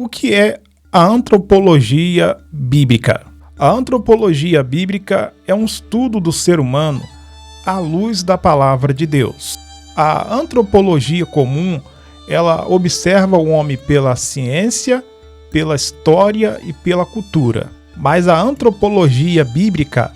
O que é a antropologia bíblica? A antropologia bíblica é um estudo do ser humano à luz da palavra de Deus. A antropologia comum, ela observa o homem pela ciência, pela história e pela cultura. Mas a antropologia bíblica,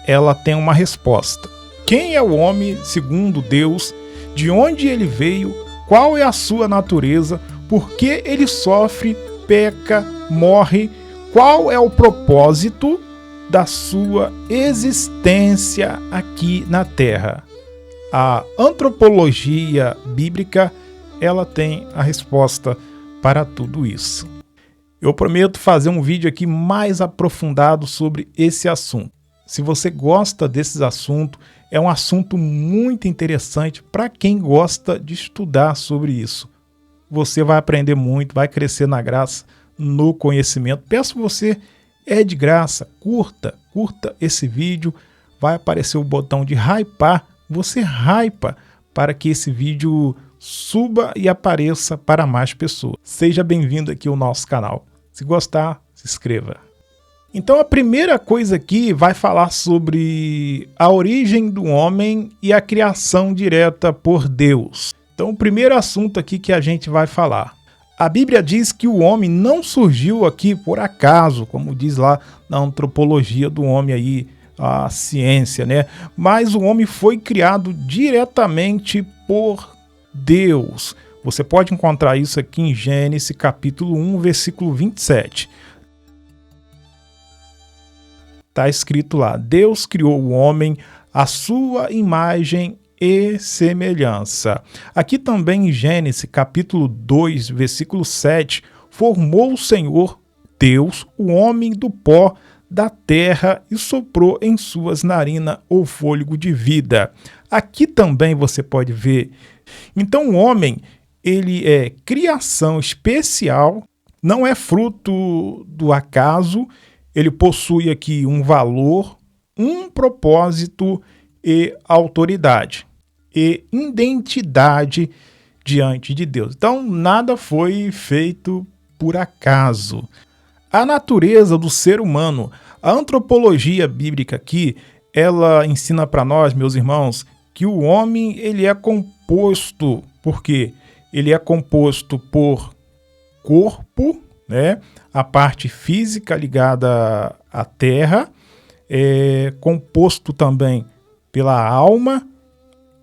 ela tem uma resposta. Quem é o homem segundo Deus? De onde ele veio? Qual é a sua natureza? Por que ele sofre, peca, morre? Qual é o propósito da sua existência aqui na Terra? A antropologia bíblica, ela tem a resposta para tudo isso. Eu prometo fazer um vídeo aqui mais aprofundado sobre esse assunto. Se você gosta desses assuntos, é um assunto muito interessante para quem gosta de estudar sobre isso. Você vai aprender muito, vai crescer na graça, no conhecimento. Peço você, é de graça, curta esse vídeo. Vai aparecer o botão de hypar. Você hypa para que esse vídeo suba e apareça para mais pessoas. Seja bem-vindo aqui ao nosso canal. Se gostar, se inscreva. Então a primeira coisa aqui vai falar sobre a origem do homem e a criação direta por Deus. Então o primeiro assunto aqui que a gente vai falar. A Bíblia diz que o homem não surgiu aqui por acaso, como diz lá na antropologia do homem aí, a ciência, né? Mas o homem foi criado diretamente por Deus. Você pode encontrar isso aqui em Gênesis capítulo 1, versículo 27. Está escrito lá, Deus criou o homem à sua imagem e semelhança. Aqui também em Gênesis capítulo 2, versículo 7, formou o Senhor Deus o homem do pó da terra e soprou em suas narinas o fôlego de vida. Aqui também você pode ver. Então o homem, ele é criação especial, não é fruto do acaso, ele possui aqui um valor, um propósito e autoridade e identidade diante de Deus. Então nada foi feito por acaso. A natureza do ser humano, a antropologia bíblica aqui, ela ensina para nós, meus irmãos, que o homem ele é composto, porque ele é composto por corpo, né? A parte física ligada à terra, é composto também pela alma,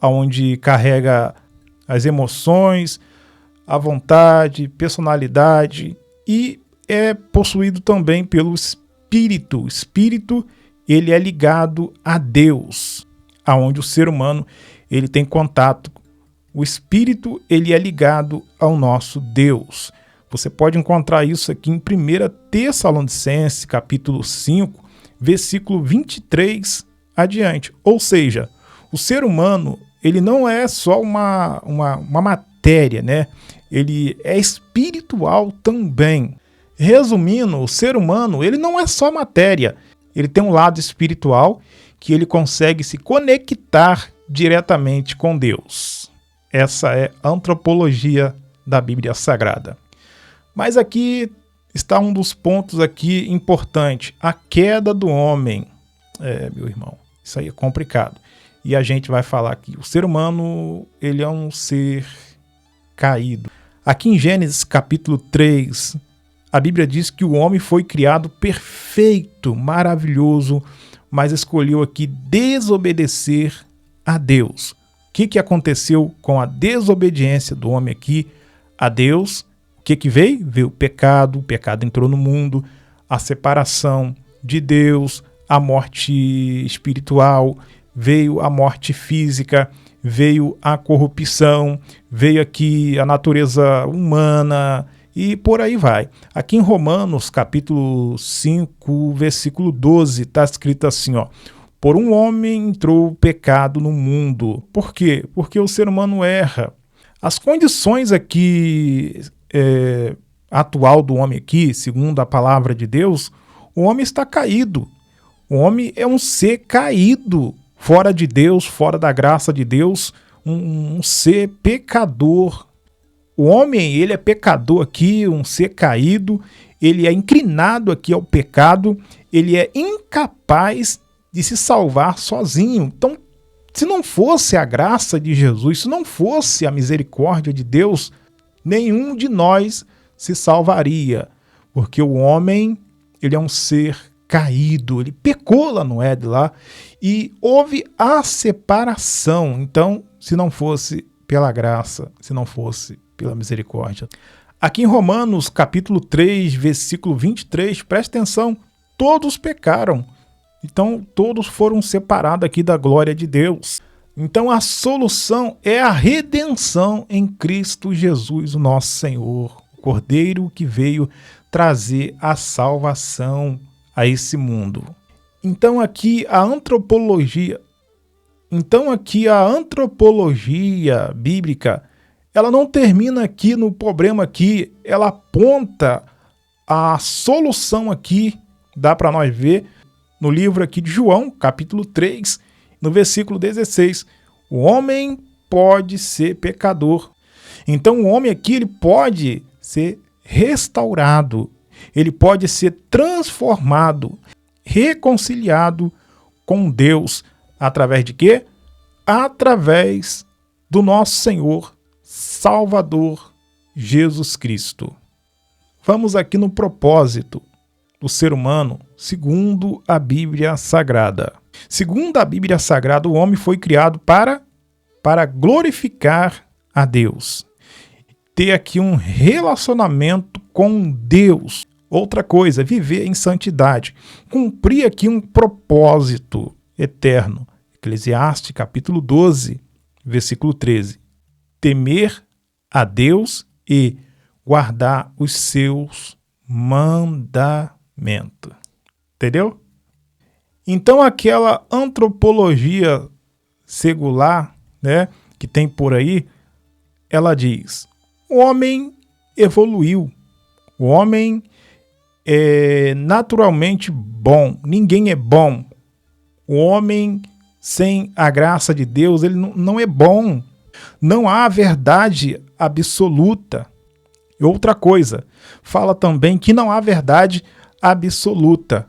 onde carrega as emoções, a vontade, personalidade, e é possuído também pelo espírito. O espírito, ele é ligado a Deus, aonde o ser humano ele tem contato. O espírito, ele é ligado ao nosso Deus. Você pode encontrar isso aqui em 1 Tessalonicenses, capítulo 5, versículo 23 adiante. Ou seja, o ser humano, ele não é só uma matéria, né? Ele é espiritual também. Resumindo, o ser humano, ele não é só matéria. Ele tem um lado espiritual que ele consegue se conectar diretamente com Deus. Essa é a antropologia da Bíblia Sagrada. Mas aqui está um dos pontos aqui importantes, a queda do homem. Meu irmão, isso aí é complicado. E a gente vai falar aqui, o ser humano, ele é um ser caído. Aqui em Gênesis capítulo 3, a Bíblia diz que o homem foi criado perfeito, maravilhoso, mas escolheu aqui desobedecer a Deus. O que aconteceu com a desobediência do homem aqui a Deus? O que veio? Veio o pecado entrou no mundo, a separação de Deus, a morte espiritual, veio a morte física, veio a corrupção, veio aqui a natureza humana e por aí vai. Aqui em Romanos, capítulo 5, versículo 12, está escrito assim, ó. Por um homem entrou o pecado no mundo. Por quê? Porque o ser humano erra. As condições aqui atual do homem aqui, segundo a palavra de Deus, o homem está caído. O homem é um ser caído, fora de Deus, fora da graça de Deus, um ser pecador. O homem, ele é pecador aqui, um ser caído, ele é inclinado aqui ao pecado, ele é incapaz de se salvar sozinho. Então, se não fosse a graça de Jesus, se não fosse a misericórdia de Deus, nenhum de nós se salvaria, porque o homem, ele é um ser caído, ele pecou lá no Éden lá, e houve a separação. Então, se não fosse pela graça, se não fosse pela misericórdia. Aqui em Romanos, capítulo 3, versículo 23, presta atenção, todos pecaram. Então, todos foram separados aqui da glória de Deus. Então, a solução é a redenção em Cristo Jesus, o nosso Senhor, o Cordeiro que veio trazer a salvação a esse mundo. Então, aqui a antropologia bíblica, ela não termina aqui no problema aqui, ela aponta a solução aqui, dá para nós ver no livro aqui de João, capítulo 3, no versículo 16. O homem pode ser pecador. Então o homem aqui, ele pode ser restaurado, ele pode ser transformado, reconciliado com Deus. Através de quê? Através do nosso Senhor Salvador Jesus Cristo. Vamos aqui no propósito do ser humano, segundo a Bíblia Sagrada. Segundo a Bíblia Sagrada, o homem foi criado para glorificar a Deus. Ter aqui um relacionamento com Deus. Outra coisa, viver em santidade. Cumprir aqui um propósito eterno. Eclesiastes, capítulo 12, versículo 13. Temer a Deus e guardar os seus mandamentos. Entendeu? Então aquela antropologia secular, né, que tem por aí, ela diz: o homem evoluiu, o homem é naturalmente bom, ninguém é bom. O homem sem a graça de Deus, ele não é bom. Não há verdade absoluta. E outra coisa, fala também que não há verdade absoluta.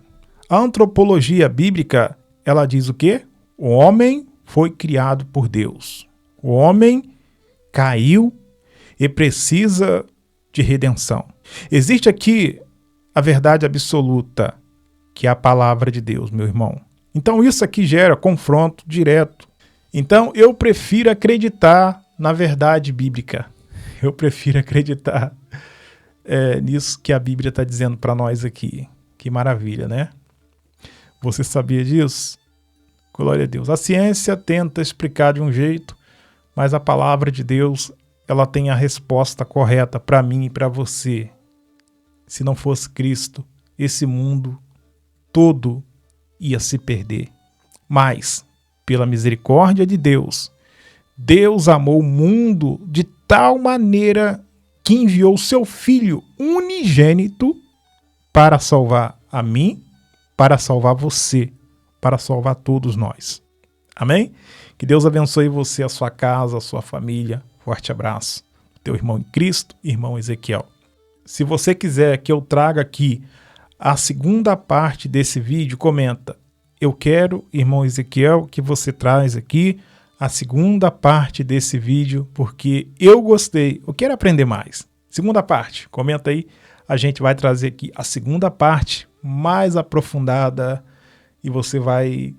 A antropologia bíblica, ela diz o quê? O homem foi criado por Deus. O homem caiu e precisa de redenção. Existe aqui a verdade absoluta, que é a palavra de Deus, meu irmão. Então isso aqui gera confronto direto. Então eu prefiro acreditar na verdade bíblica. Eu prefiro acreditar nisso que a Bíblia está dizendo para nós aqui. Que maravilha, né? Você sabia disso? Glória a Deus. A ciência tenta explicar de um jeito, mas a palavra de Deus, ela tem a resposta correta para mim e para você. Se não fosse Cristo, esse mundo todo ia se perder. Mas, pela misericórdia de Deus, Deus amou o mundo de tal maneira que enviou seu Filho unigênito para salvar a mim, para salvar você, para salvar todos nós. Amém? Que Deus abençoe você, a sua casa, a sua família. Forte abraço. Teu irmão em Cristo, irmão Ezequiel. Se você quiser que eu traga aqui a segunda parte desse vídeo, comenta: eu quero, irmão Ezequiel, que você traz aqui a segunda parte desse vídeo, porque eu gostei, eu quero aprender mais. Segunda parte, comenta aí, a gente vai trazer aqui a segunda parte mais aprofundada e você vai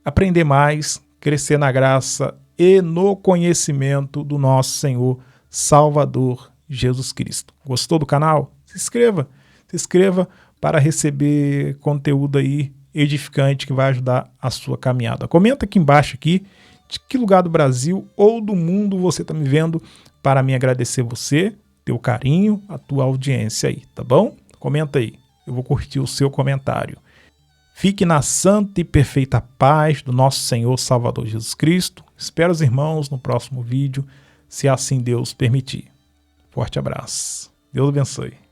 aprender mais, crescer na graça e no conhecimento do nosso Senhor Salvador Jesus Cristo. Gostou do canal? Se inscreva para receber conteúdo aí edificante que vai ajudar a sua caminhada. Comenta aqui embaixo aqui de que lugar do Brasil ou do mundo você está me vendo, para me agradecer você, teu carinho, a tua audiência aí, tá bom? Comenta aí, eu vou curtir o seu comentário. Fique na santa e perfeita paz do nosso Senhor Salvador Jesus Cristo. Espero os irmãos no próximo vídeo, se assim Deus permitir. Forte abraço. Deus abençoe.